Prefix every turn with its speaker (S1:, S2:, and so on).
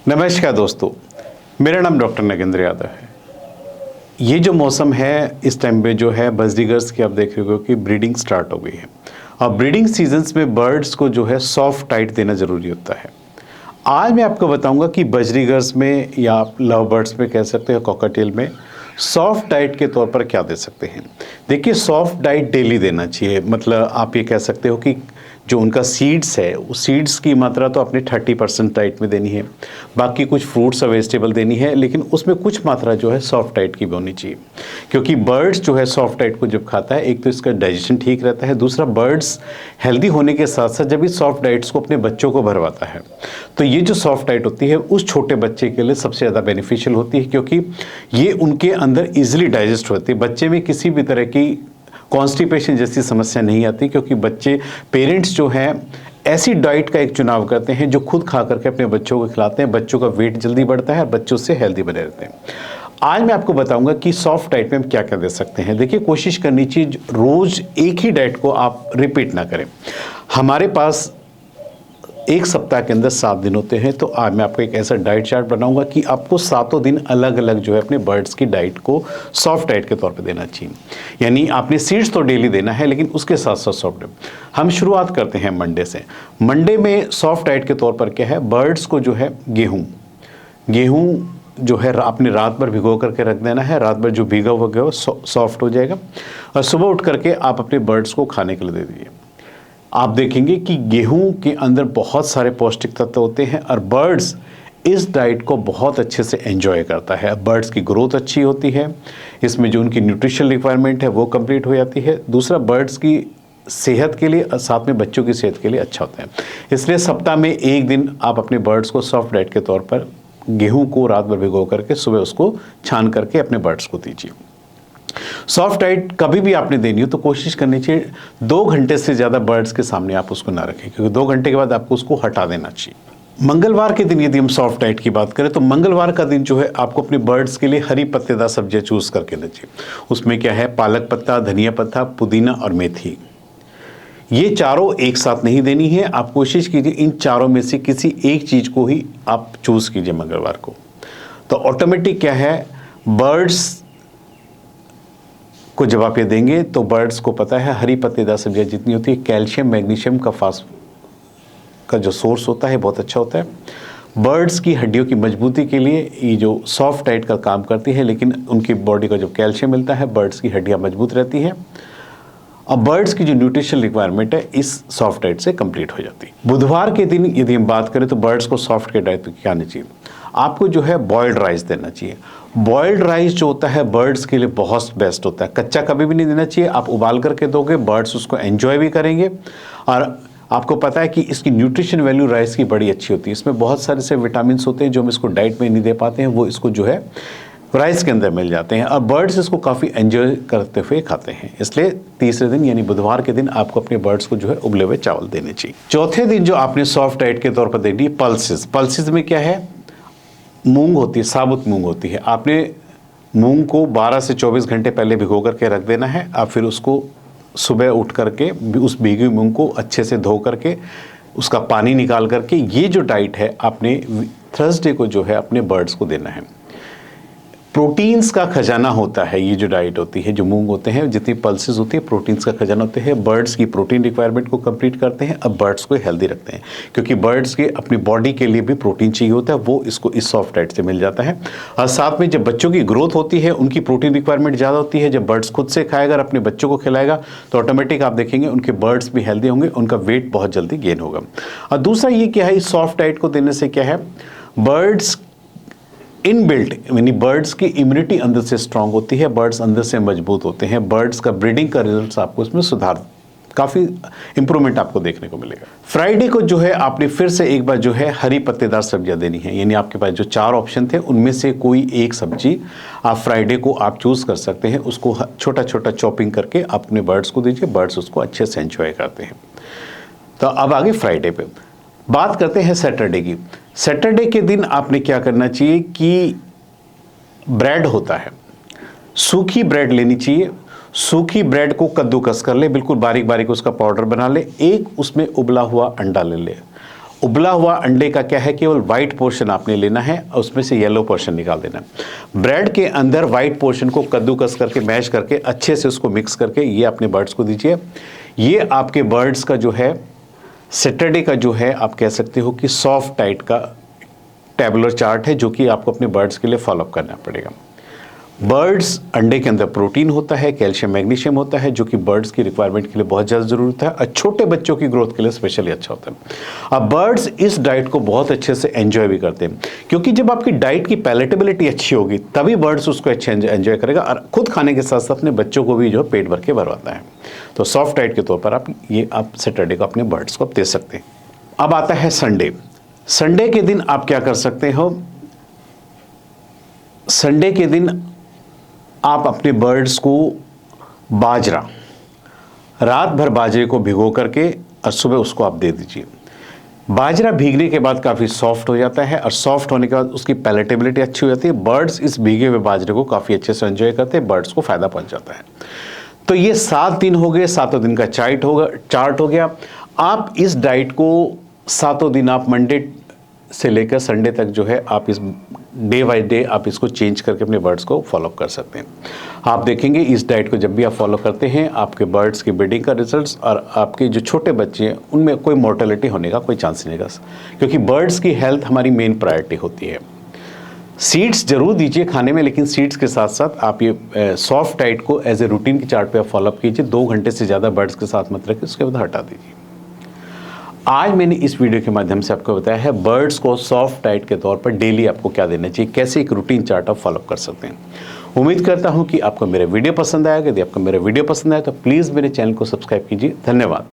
S1: नमस्कार दोस्तों, मेरा नाम डॉक्टर नगेंद्र यादव है। ये जो मौसम है इस टाइम पे जो है बजरीगर्स की आप देख रहे हो कि ब्रीडिंग स्टार्ट हो गई है। और ब्रीडिंग सीजन्स में बर्ड्स को जो है सॉफ्ट डाइट देना ज़रूरी होता है। आज मैं आपको बताऊंगा कि बजरीगर्स में या आप लव बर्ड्स में कह सकते हो, कॉकटेल में सॉफ्ट डाइट के तौर पर क्या दे सकते हैं। देखिए, सॉफ्ट डाइट डेली देना चाहिए। मतलब आप ये कह सकते हो कि जो उनका सीड्स है उस सीड्स की मात्रा तो अपने 30% डाइट में देनी है, बाकी कुछ फ्रूट्स और वेजिटेबल देनी है, लेकिन उसमें कुछ मात्रा जो है सॉफ्ट डाइट की भी होनी चाहिए। क्योंकि बर्ड्स जो है सॉफ्ट डाइट को जब खाता है, एक तो इसका डाइजेशन ठीक रहता है, दूसरा बर्ड्स हेल्दी होने के साथ साथ जब इस सॉफ्ट डाइट्स को अपने बच्चों को भरवाता है तो ये जो सॉफ्ट डाइट होती है उस छोटे बच्चे के लिए सबसे ज़्यादा बेनिफिशियल होती है, क्योंकि ये उनके अंदर ईजिली डाइजेस्ट होती है। बच्चे में किसी भी तरह की कॉन्स्टिपेशन जैसी समस्या नहीं आती, क्योंकि बच्चे पेरेंट्स जो हैं ऐसी डाइट का एक चुनाव करते हैं जो खुद खा करके अपने बच्चों को खिलाते हैं। बच्चों का वेट जल्दी बढ़ता है और बच्चों से हेल्दी बने रहते हैं। आज मैं आपको बताऊंगा कि सॉफ्ट डाइट में हम क्या क्या दे सकते हैं। देखिए, कोशिश करनी चाहिए रोज़ एक ही डाइट को आप रिपीट ना करें। हमारे पास एक सप्ताह के अंदर 7 दिन होते हैं, तो आज मैं आपको एक ऐसा डाइट चार्ट बनाऊंगा कि आपको 7 दिन अलग अलग जो है अपने बर्ड्स की डाइट को सॉफ्ट डाइट के तौर पे देना चाहिए। यानी आपने सीड्स तो डेली देना है, लेकिन उसके साथ साथ सॉफ्ट डाइट। हम शुरुआत करते हैं मंडे से। मंडे में सॉफ्ट डाइट के तौर पर क्या है, बर्ड्स को जो है गेहूँ जो है आपने रात भर भिगो करके रख देना है। रात भर जो भीगा हुआ गेहूँ सॉफ्ट हो जाएगा और सुबह उठ करके आप अपने बर्ड्स को खाने के लिए दे दीजिए। आप देखेंगे कि गेहूं के अंदर बहुत सारे पौष्टिक तत्व होते हैं और बर्ड्स इस डाइट को बहुत अच्छे से एंजॉय करता है। बर्ड्स की ग्रोथ अच्छी होती है, इसमें जो उनकी न्यूट्रिशनल रिक्वायरमेंट है वो कंप्लीट हो जाती है। दूसरा, बर्ड्स की सेहत के लिए और साथ में बच्चों की सेहत के लिए अच्छा होता है। इसलिए सप्ताह में एक दिन आप अपने बर्ड्स को सॉफ्ट डाइट के तौर पर गेहूँ को रात भर भिगो करके सुबह उसको छान करके अपने बर्ड्स को दीजिए। सॉफ्ट डाइट कभी भी आपने देनी हो तो कोशिश करनी चाहिए 2 घंटे से ज़्यादा बर्ड्स के सामने आप उसको ना रखें, क्योंकि 2 घंटे के बाद आपको उसको हटा देना चाहिए। मंगलवार के दिन यदि हम सॉफ्ट डाइट की बात करें तो मंगलवार का दिन जो है आपको अपने बर्ड्स के लिए हरी पत्तेदार सब्जियां चूज़ करके देनी चाहिए। उसमें क्या है, पालक पत्ता, धनिया पत्ता, पुदीना और मेथी। ये चारों एक साथ नहीं देनी है। आप कोशिश कीजिए इन चारों में से किसी एक चीज़ को ही आप चूज़ कीजिए मंगलवार को। तो ऑटोमेटिक क्या है, बर्ड्स को जब आप ये देंगे तो बर्ड्स को पता है हरी पत्तेदार सब्जियां जितनी होती है, कैल्शियम मैग्नीशियम का जो सोर्स होता है बहुत अच्छा होता है। बर्ड्स की हड्डियों की मजबूती के लिए ये जो सॉफ्ट डाइट का काम करती है, लेकिन उनकी बॉडी को जब कैल्शियम मिलता है बर्ड्स की हड्डियां मजबूत रहती हैं और बर्ड्स की जो न्यूट्रिशनल रिक्वायरमेंट है इस सॉफ्ट डाइट से कंप्लीट हो जाती है। बुधवार के दिन यदि हम बात करें तो बर्ड्स को सॉफ्ट के डाइट क्या आनी चाहिए, आपको जो है बॉइल्ड राइस देना चाहिए। बॉइल्ड राइस जो होता है बर्ड्स के लिए बहुत बेस्ट होता है। कच्चा कभी भी नहीं देना चाहिए। आप उबाल करके दोगे, बर्ड्स उसको एंजॉय भी करेंगे और आपको पता है कि इसकी न्यूट्रिशन वैल्यू राइस की बड़ी अच्छी होती है। इसमें बहुत सारे से विटामिन होते हैं जो हम इसको डाइट में नहीं दे पाते हैं, वो इसको जो है राइस के अंदर मिल जाते हैं और बर्ड्स इसको काफ़ी एंजॉय करते हुए खाते हैं। इसलिए तीसरे दिन यानी बुधवार के दिन आपको अपने बर्ड्स को जो है उबले हुए चावल देने चाहिए। चौथे दिन जो आपने सॉफ्ट डाइट के तौर पर देनी है पल्सेस में क्या है, मूंग होती है, साबुत मूंग होती है। आपने मूंग को 12 से 24 घंटे पहले भिगो करके रख देना है। आप फिर उसको सुबह उठ करके उस भीगी हुई मूंग को अच्छे से धो करके उसका पानी निकाल करके ये जो डाइट है आपने थर्सडे को जो है अपने बर्ड्स को देना है। प्रोटीन्स का खजाना होता है ये जो डाइट होती है, जो मूंग होते हैं, जितनी पल्सेस होती है प्रोटीन्स का खजाना होते हैं। बर्ड्स की प्रोटीन रिक्वायरमेंट को कंप्लीट करते हैं, अब बर्ड्स को हेल्दी रखते हैं, क्योंकि बर्ड्स के अपनी बॉडी के लिए भी प्रोटीन चाहिए होता है, वो इसको इस सॉफ्ट डाइट से मिल जाता है। और साथ में जब बच्चों की ग्रोथ होती है उनकी प्रोटीन रिक्वायरमेंट ज़्यादा होती है। जब बर्ड्स खुद से खाएगा और अपने बच्चों को खिलाएगा तो ऑटोमेटिक आप देखेंगे उनके बर्ड्स भी हेल्दी होंगे, उनका वेट बहुत जल्दी गेन होगा। और दूसरा ये क्या है, इस सॉफ्ट डाइट को देने से क्या है, बर्ड्स इनबिल्ट यानी बर्ड्स की इम्यूनिटी अंदर से स्ट्रांग होती है, बर्ड्स अंदर से मजबूत होते हैं। बर्ड्स का ब्रीडिंग का रिजल्ट्स आपको इसमें सुधार, काफ़ी इंप्रूवमेंट आपको देखने को मिलेगा। फ्राइडे को जो है आपने फिर से एक बार जो है हरी पत्तेदार सब्जियां देनी है। यानी आपके पास जो 4 ऑप्शन थे उनमें से कोई एक सब्जी आप फ्राइडे को आप चूज़ कर सकते हैं। उसको छोटा छोटा चॉपिंग करके अपने बर्ड्स को दीजिए, बर्ड्स उसको अच्छे से एंजॉय करते हैं। तो अब आगे फ्राइडे पे बात करते हैं सैटरडे की। सैटरडे के दिन आपने क्या करना चाहिए कि ब्रेड होता है, सूखी ब्रेड लेनी चाहिए। सूखी ब्रेड को कद्दूकस कर ले, बिल्कुल बारीक बारीक उसका पाउडर बना ले। एक उसमें उबला हुआ अंडा ले ले उबला हुआ अंडे का क्या है, केवल वाइट पोर्शन आपने लेना है और उसमें से येलो पोर्शन निकाल देना है। ब्रेड के अंदर वाइट पोर्शन को कद्दूकस करके मैश करके अच्छे से उसको मिक्स करके ये अपने बर्ड्स को दीजिए। ये आपके बर्ड्स का जो है सैटरडे का जो है आप कह सकते हो कि सॉफ्ट डाइट का टेबुलर चार्ट है, जो कि आपको अपने बर्ड्स के लिए फॉलोअप करना पड़ेगा। बर्ड्स अंडे के अंदर प्रोटीन होता है, कैल्शियम मैग्नीशियम होता है, जो कि बर्ड्स की रिक्वायरमेंट के लिए बहुत ज़्यादा ज़रूरत है और छोटे बच्चों की ग्रोथ के लिए स्पेशली अच्छा होता है। अब बर्ड्स इस डाइट को बहुत अच्छे से एंजॉय भी करते हैं, क्योंकि जब आपकी डाइट की पैलेटेबिलिटी अच्छी होगी तभी बर्ड्स उसको अच्छे एंजॉय करेगा और खुद खाने के साथ साथ अपने बच्चों को भी जो पेट भर के भरवाता है। तो सॉफ्ट डाइट के तौर पर आप सैटरडे को अपने बर्ड्स को आप दे सकते हैं। अब आता है संडे। संडे के दिन आप क्या कर सकते हो, संडे के दिन आप अपने बर्ड्स को बाजरा, रात भर बाजरे को भिगो करके और सुबह उसको आप दे दीजिए। बाजरा भीगने के बाद काफ़ी सॉफ्ट हो जाता है और सॉफ्ट होने के बाद उसकी पैलेटेबिलिटी अच्छी हो जाती है। बर्ड्स इस भीगे हुए बाजरे को काफ़ी अच्छे से एंजॉय करते हैं, बर्ड्स को फ़ायदा पहुंच जाता है। तो ये 7 दिन हो गए, 7 दिन का चार्ट हो गया। आप इस डाइट को 7 दिन आप मंडे से लेकर संडे तक जो है आप इस डे बाय डे आप इसको चेंज करके अपने बर्ड्स को फॉलो कर सकते हैं। आप देखेंगे इस डाइट को जब भी आप फॉलो करते हैं आपके बर्ड्स की ब्रीडिंग का रिजल्ट्स और आपके जो छोटे बच्चे हैं उनमें कोई मोर्टेलिटी होने का कोई चांस नहीं रहेगा, क्योंकि बर्ड्स की हेल्थ हमारी मेन प्रायोरिटी होती है। सीड्स जरूर दीजिए खाने में, लेकिन सीड्स के साथ साथ आप ये सॉफ्ट डाइट को एज ए रूटीन के चार्ट पे आप फॉलोअप कीजिए। 2 घंटे से ज़्यादा बर्ड्स के साथ मत रखिए, उसके बाद हटा दीजिए। आज मैंने इस वीडियो के माध्यम से आपको बताया है बर्ड्स को सॉफ्ट डाइट के तौर पर डेली आपको क्या देना चाहिए, कैसे एक रूटीन चार्ट आप फॉलो कर सकते हैं। उम्मीद करता हूं कि आपको मेरा वीडियो पसंद आएगा। यदि आपको मेरा वीडियो पसंद आया तो प्लीज़ मेरे चैनल को सब्सक्राइब कीजिए। धन्यवाद।